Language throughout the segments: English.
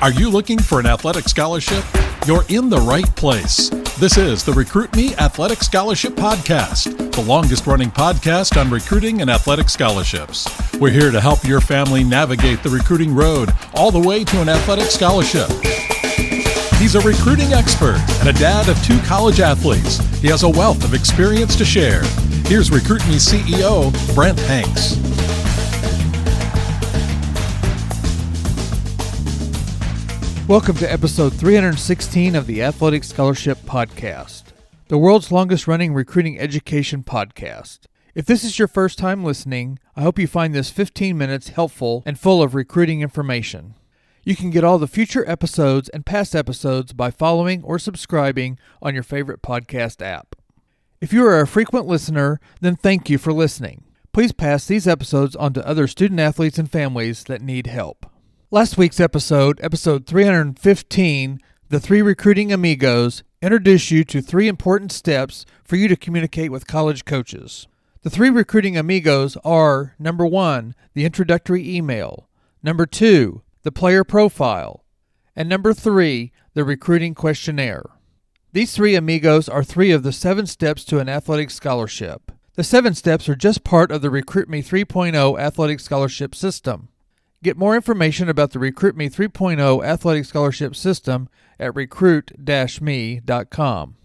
Are you looking for an athletic scholarship? You're in the right place. This is the Recruit Me Athletic Scholarship Podcast, the longest-running podcast on recruiting and athletic scholarships. We're here to help your family navigate the recruiting road all the way to an athletic scholarship. He's a recruiting expert and a dad of 2 college athletes. He has a wealth of experience to share. Here's Recruit Me CEO, Brent Hanks. Welcome to episode 316 of the Athletic Scholarship Podcast, the world's longest-running recruiting education podcast. If this is your first time listening, I hope you find this 15 minutes helpful and full of recruiting information. You can get all the future episodes and past episodes by following or subscribing on your favorite podcast app. If you are a frequent listener, then thank you for listening. Please pass these episodes on to other student athletes and families that need help. Last week's episode 315, the 3 recruiting amigos, introduced you to 3 important steps for you to communicate with college coaches. The 3 recruiting amigos are, number 1, the introductory email, number 2, the player profile, and number 3, the recruiting questionnaire. These 3 amigos are 3 of the 7 steps to an athletic scholarship. The 7 steps are just part of the Recruit Me 3.0 athletic scholarship system. Get more information about the Recruit Me 3.0 Athletic Scholarship System at recruit-me.com.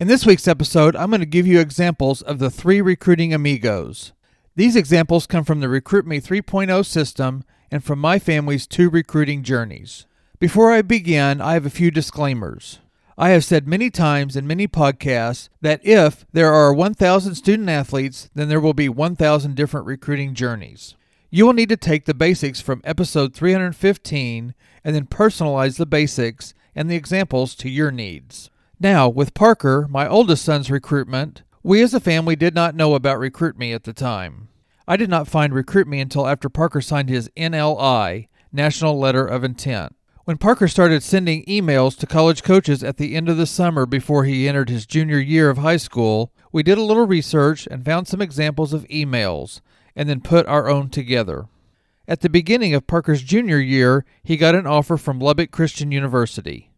In this week's episode, I'm going to give you examples of the 3 recruiting amigos. These examples come from the Recruit Me 3.0 system and from my family's 2 recruiting journeys. Before I begin, I have a few disclaimers. I have said many times in many podcasts that if there are 1,000 student athletes, then there will be 1,000 different recruiting journeys. You will need to take the basics from episode 315 and then personalize the basics and the examples to your needs. Now, with Parker, my oldest son's recruitment, we as a family did not know about Recruit Me at the time. I did not find Recruit Me until after Parker signed his NLI, National Letter of Intent. When Parker started sending emails to college coaches at the end of the summer before he entered his junior year of high school, we did a little research and found some examples of emails, and then put our own together. At the beginning of Parker's junior year, he got an offer from Lubbock Christian University.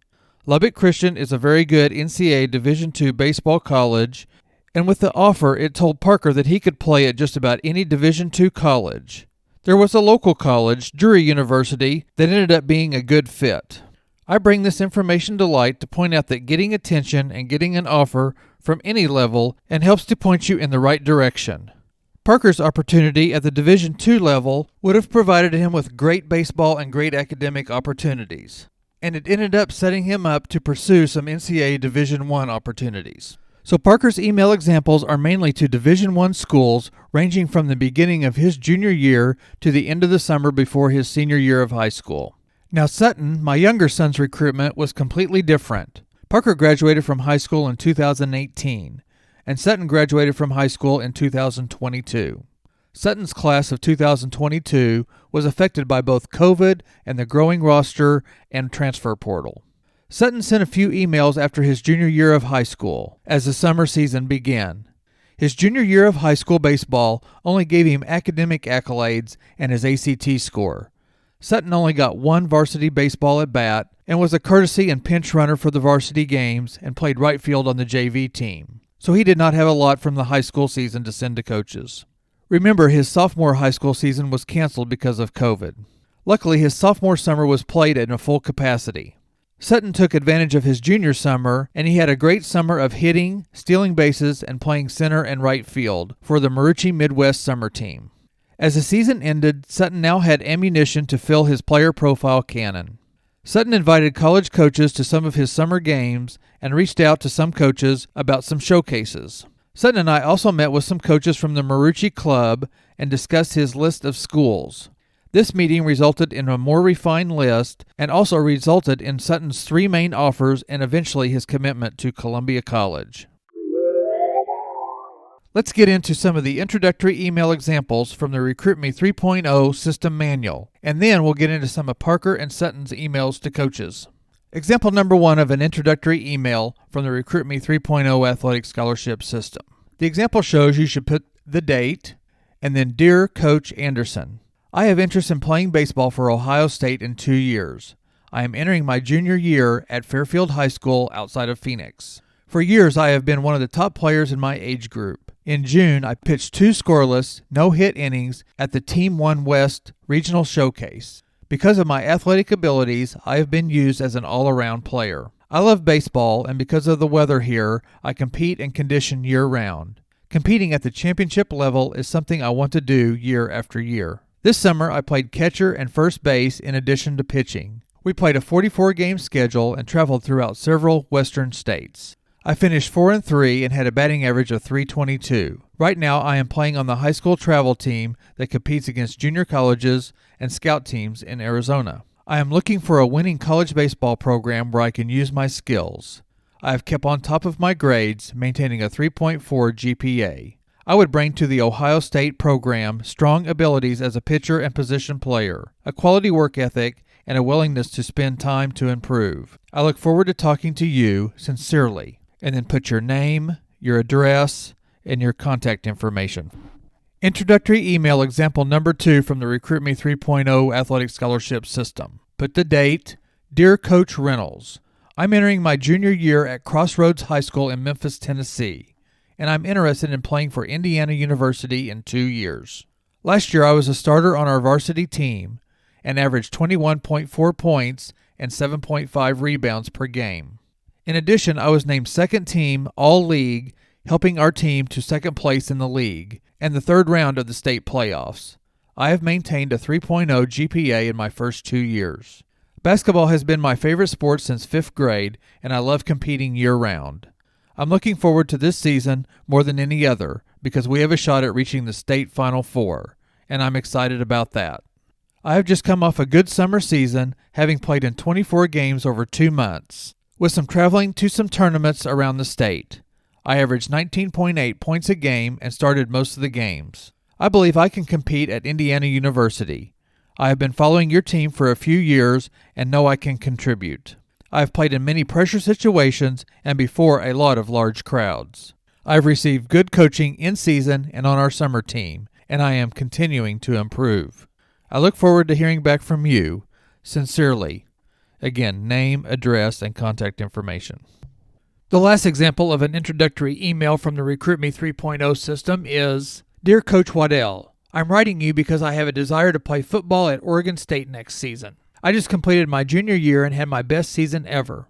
Lubbock Christian is a very good NCAA Division II baseball college, and with the offer, it told Parker that he could play at just about any Division II college. There was a local college, Drury University, that ended up being a good fit. I bring this information to light to point out that getting attention and getting an offer from any level and helps to point you in the right direction. Parker's opportunity at the Division II level would have provided him with great baseball and great academic opportunities, and it ended up setting him up to pursue some NCAA Division I opportunities. So Parker's email examples are mainly to Division I schools ranging from the beginning of his junior year to the end of the summer before his senior year of high school. Now Sutton, my younger son's recruitment, was completely different. Parker graduated from high school in 2018, and Sutton graduated from high school in 2022. Sutton's class of 2022 was affected by both COVID and the growing roster and transfer portal. Sutton sent a few emails after his junior year of high school, as the summer season began. His junior year of high school baseball only gave him academic accolades and his ACT score. Sutton only got 1 varsity baseball at bat and was a courtesy and pinch runner for the varsity games and played right field on the JV team. So he did not have a lot from the high school season to send to coaches. Remember, his sophomore high school season was canceled because of COVID. Luckily, his sophomore summer was played at a full capacity. Sutton took advantage of his junior summer, and he had a great summer of hitting, stealing bases, and playing center and right field for the Marucci Midwest summer team. As the season ended, Sutton now had ammunition to fill his player profile cannon. Sutton invited college coaches to some of his summer games and reached out to some coaches about some showcases. Sutton and I also met with some coaches from the Marucci Club and discussed his list of schools. This meeting resulted in a more refined list and also resulted in Sutton's 3 main offers and eventually his commitment to Columbia College. Let's get into some of the introductory email examples from the Recruit Me 3.0 system manual, and then we'll get into some of Parker and Sutton's emails to coaches. Example number 1 of an introductory email from the Recruit Me 3.0 athletic scholarship system. The example shows you should put the date and then Dear Coach Anderson. I have interest in playing baseball for Ohio State in 2 years. I am entering my junior year at Fairfield High School outside of Phoenix. For years, I have been one of the top players in my age group. In June, I pitched 2 scoreless, no-hit innings at the Team 1 West Regional Showcase. Because of my athletic abilities, I have been used as an all-around player. I love baseball, and because of the weather here, I compete and condition year-round. Competing at the championship level is something I want to do year after year. This summer, I played catcher and first base in addition to pitching. We played a 44-game schedule and traveled throughout several western states. I finished 4-3 and had a batting average of .322. Right now, I am playing on the high school travel team that competes against junior colleges and scout teams in Arizona. I am looking for a winning college baseball program where I can use my skills. I have kept on top of my grades, maintaining a 3.4 GPA. I would bring to the Ohio State program strong abilities as a pitcher and position player, a quality work ethic, and a willingness to spend time to improve. I look forward to talking to you sincerely. And then put your name, your address, and your contact information. Introductory email example number 2 from the Recruit Me 3.0 Athletic Scholarship System. Put the date, Dear Coach Reynolds, I'm entering my junior year at Crossroads High School in Memphis, Tennessee, and I'm interested in playing for Indiana University in 2 years. Last year I was a starter on our varsity team and averaged 21.4 points and 7.5 rebounds per game. In addition, I was named second team All-League, helping our team to second place in the league and the third round of the state playoffs. I have maintained a 3.0 GPA in my first 2 years. Basketball has been my favorite sport since 5th grade, and I love competing year-round. I'm looking forward to this season more than any other because we have a shot at reaching the state Final Four, and I'm excited about that. I have just come off a good summer season, having played in 24 games over 2 months. With some traveling to some tournaments around the state. I averaged 19.8 points a game and started most of the games. I believe I can compete at Indiana University. I have been following your team for a few years and know I can contribute. I have played in many pressure situations and before a lot of large crowds. I have received good coaching in season and on our summer team, and I am continuing to improve. I look forward to hearing back from you. Sincerely. Again, name, address, and contact information. The last example of an introductory email from the Recruit Me 3.0 system is, Dear Coach Waddell, I'm writing you because I have a desire to play football at Oregon State next season. I just completed my junior year and had my best season ever.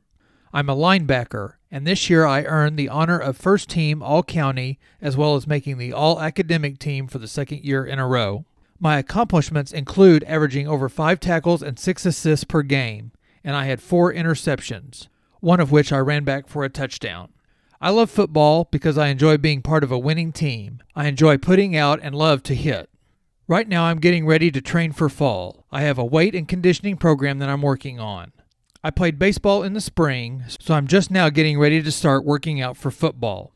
I'm a linebacker, and this year I earned the honor of first team All-County as well as making the All-Academic team for the second year in a row. My accomplishments include averaging over 5 tackles and 6 assists per game, and I had 4 interceptions, one of which I ran back for a touchdown. I love football because I enjoy being part of a winning team. I enjoy putting out and love to hit. Right now I'm getting ready to train for fall. I have a weight and conditioning program that I'm working on. I played baseball in the spring, so I'm just now getting ready to start working out for football.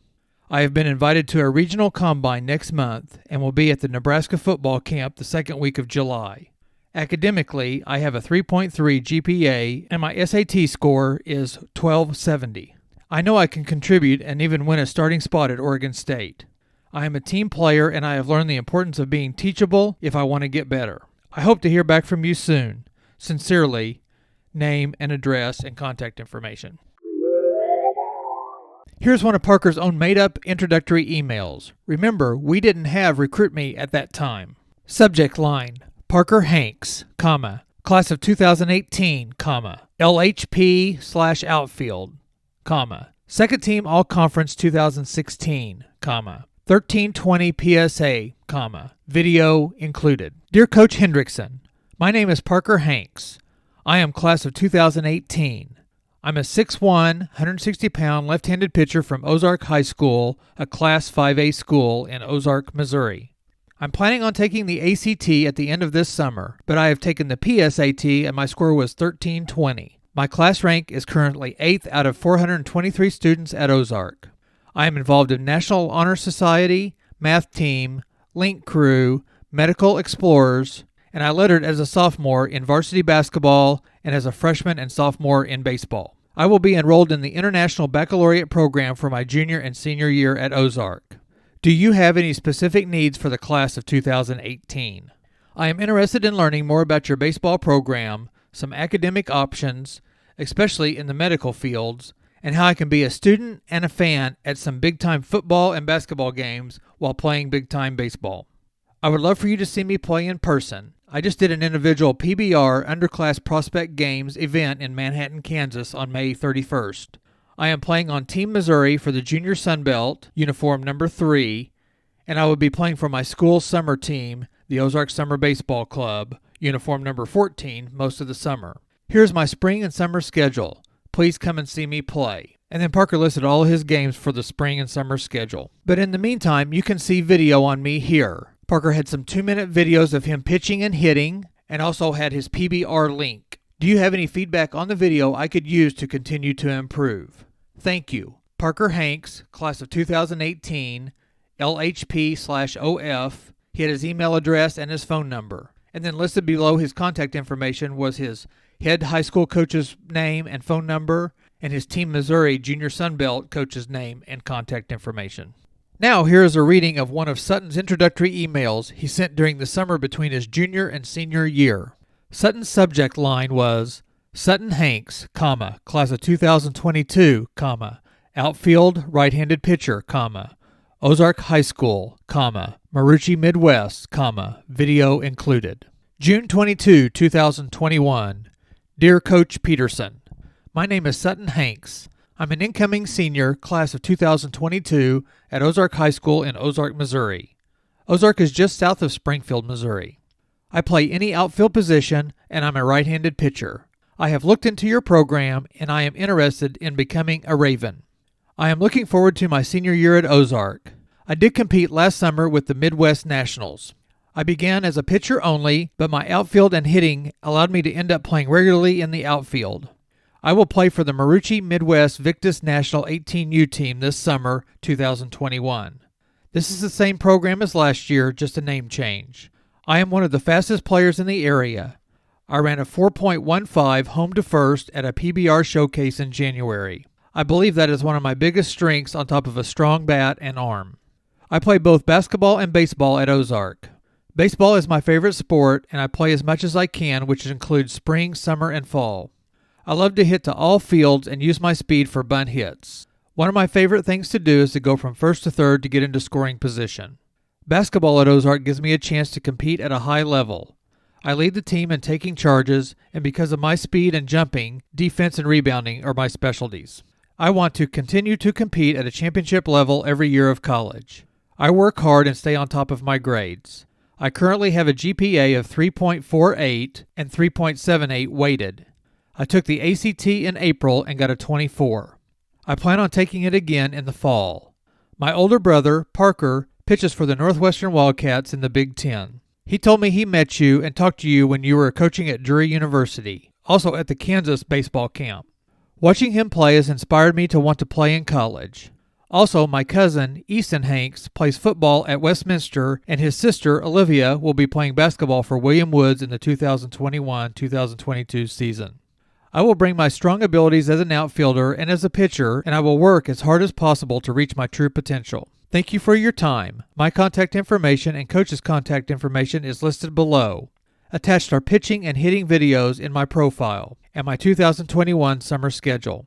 I have been invited to a regional combine next month and will be at the Nebraska football camp the second week of July. Academically, I have a 3.3 GPA and my SAT score is 1270. I know I can contribute and even win a starting spot at Oregon State. I am a team player and I have learned the importance of being teachable if I want to get better. I hope to hear back from you soon. Sincerely, name and address and contact information. Here's one of Parker's own made-up introductory emails. Remember, we didn't have Recruit Me at that time. Subject line. Parker Hanks, comma, class of 2018, comma, LHP/outfield, comma, second team All-Conference 2016, comma, 1320 PSA, comma, video included. Dear Coach Hendrickson, my name is Parker Hanks. I am class of 2018. I'm a 6'1", 160-pound left-handed pitcher from Ozark High School, a Class 5A school in Ozark, Missouri. I'm planning on taking the ACT at the end of this summer, but I have taken the PSAT and my score was 1320. My class rank is currently 8th out of 423 students at Ozark. I am involved in National Honor Society, math team, link crew, medical explorers, and I lettered as a sophomore in varsity basketball and as a freshman and sophomore in baseball. I will be enrolled in the International Baccalaureate program for my junior and senior year at Ozark. Do you have any specific needs for the class of 2018? I am interested in learning more about your baseball program, some academic options, especially in the medical fields, and how I can be a student and a fan at some big-time football and basketball games while playing big-time baseball. I would love for you to see me play in person. I just did an individual PBR Underclass Prospect Games event in Manhattan, Kansas on May 31st. I am playing on Team Missouri for the Junior Sun Belt, uniform number 3, and I will be playing for my school's summer team, the Ozark Summer Baseball Club, uniform number 14, most of the summer. Here's my spring and summer schedule. Please come and see me play. And then Parker listed all his games for the spring and summer schedule. But in the meantime, you can see video on me here. Parker had some 2-minute videos of him pitching and hitting, and also had his PBR link. Do you have any feedback on the video I could use to continue to improve? Thank you. Parker Hanks, class of 2018, LHP/OF. He had his email address and his phone number. And then listed below his contact information was his head high school coach's name and phone number, and his Team Missouri Junior Sun Belt coach's name and contact information. Now here is a reading of one of Sutton's introductory emails he sent during the summer between his junior and senior year. Sutton's subject line was, Sutton Hanks, class of 2022, outfield, right-handed pitcher, Ozark High School, Marucci Midwest, video included. June 22, 2021. Dear Coach Peterson, my name is Sutton Hanks. I'm an incoming senior, class of 2022, at Ozark High School in Ozark, Missouri. Ozark is just south of Springfield, Missouri. I play any outfield position, and I'm a right-handed pitcher. I have looked into your program, and I am interested in becoming a Raven. I am looking forward to my senior year at Ozark. I did compete last summer with the Midwest Nationals. I began as a pitcher only, but my outfield and hitting allowed me to end up playing regularly in the outfield. I will play for the Marucci Midwest Victus National 18U team this summer, 2021. This is the same program as last year, just a name change. I am one of the fastest players in the area. I ran a 4.15 home to first at a PBR showcase in January. I believe that is one of my biggest strengths on top of a strong bat and arm. I play both basketball and baseball at Ozark. Baseball is my favorite sport, and I play as much as I can, which includes spring, summer, and fall. I love to hit to all fields and use my speed for bunt hits. One of my favorite things to do is to go from first to third to get into scoring position. Basketball at Ozark gives me a chance to compete at a high level. I lead the team in taking charges, and because of my speed and jumping, defense and rebounding are my specialties. I want to continue to compete at a championship level every year of college. I work hard and stay on top of my grades. I currently have a GPA of 3.48 and 3.78 weighted. I took the ACT in April and got a 24. I plan on taking it again in the fall. My older brother, Parker, pitches for the Northwestern Wildcats in the Big Ten. He told me he met you and talked to you when you were coaching at Drury University, also at the Kansas baseball camp. Watching him play has inspired me to want to play in college. Also, my cousin, Easton Hanks, plays football at Westminster, and his sister, Olivia, will be playing basketball for William Woods in the 2021-2022 season. I will bring my strong abilities as an outfielder and as a pitcher, and I will work as hard as possible to reach my true potential. Thank you for your time. My contact information and coach's contact information is listed below. Attached are pitching and hitting videos in my profile and my 2021 summer schedule.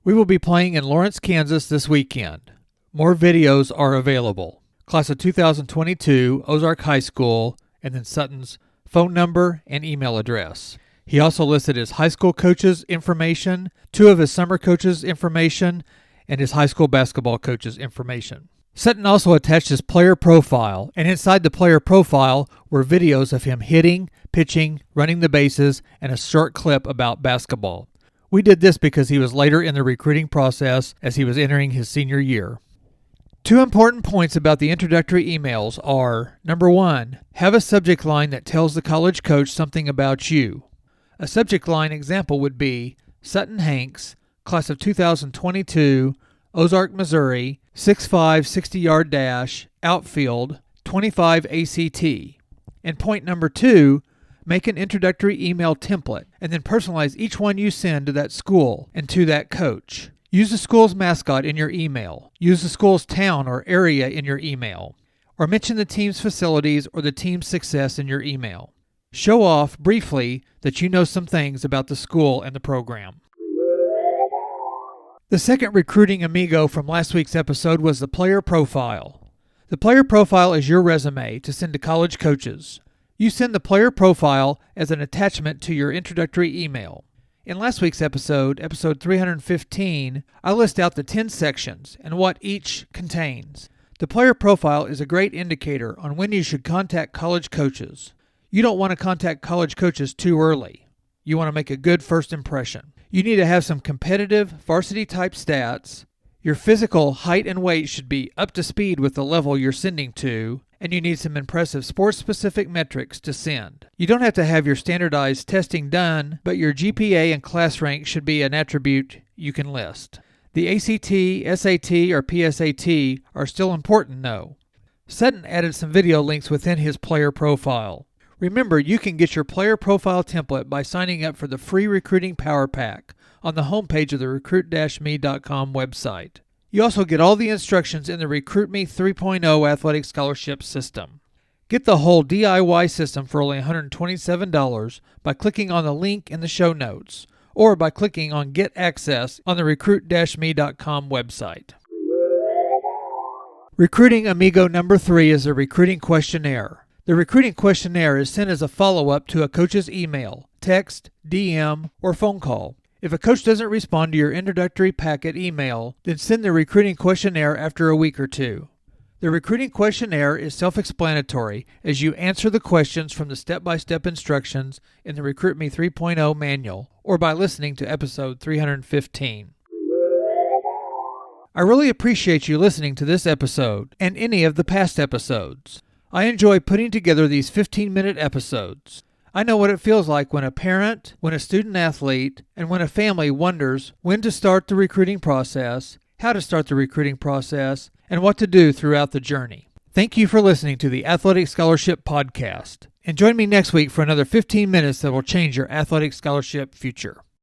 We will be playing in Lawrence, Kansas this weekend. More videos are available. Class of 2022, Ozark High School, and then Sutton's phone number and email address. He also listed his high school coach's information, 2 of his summer coach's information, and his high school basketball coach's information. Sutton also attached his player profile, and inside the player profile were videos of him hitting, pitching, running the bases, and a short clip about basketball. We did this because he was later in the recruiting process as he was entering his senior year. 2 important points about the introductory emails are, number 1, have a subject line that tells the college coach something about you. A subject line example would be, Sutton Hanks, class of 2022, Ozark, Missouri, 6'5", 60-yard dash, outfield, 25 ACT. And point number 2, make an introductory email template, and then personalize each one you send to that school and to that coach. Use the school's mascot in your email. Use the school's town or area in your email. or mention the team's facilities or the team's success in your email. Show off, briefly, that you know some things about the school and the program. The second recruiting amigo from last week's episode was the player profile. The player profile is your resume to send to college coaches. You send the player profile as an attachment to your introductory email. In last week's episode 315, I list out the 10 sections and what each contains. The player profile is a great indicator on when you should contact college coaches. You don't want to contact college coaches too early. You want to make a good first impression. You need to have some competitive varsity-type stats. Your physical height and weight should be up to speed with the level you're sending to, and you need some impressive sports-specific metrics to send. You don't have to have your standardized testing done, but your GPA and class rank should be an attribute you can list. The ACT, SAT, or PSAT are still important, though. Sutton added some video links within his player profile. Remember, you can get your player profile template by signing up for the free Recruiting Power Pack on the homepage of the recruit-me.com website. You also get all the instructions in the Recruit Me 3.0 Athletic Scholarship System. Get the whole DIY system for only $127 by clicking on the link in the show notes, or by clicking on Get Access on the recruit-me.com website. Recruiting Amigo number 3 is a recruiting questionnaire. The recruiting questionnaire is sent as a follow-up to a coach's email, text, DM, or phone call. If a coach doesn't respond to your introductory packet email, then send the recruiting questionnaire after a week or two. The recruiting questionnaire is self-explanatory as you answer the questions from the step-by-step instructions in the Recruit Me 3.0 manual or by listening to episode 315. I really appreciate you listening to this episode and any of the past episodes. I enjoy putting together these 15-minute episodes. I know what it feels like when a parent, when a student athlete, and when a family wonders when to start the recruiting process, how to start the recruiting process, and what to do throughout the journey. Thank you for listening to the Athletic Scholarship Podcast. And join me next week for another 15 minutes that will change your athletic scholarship future.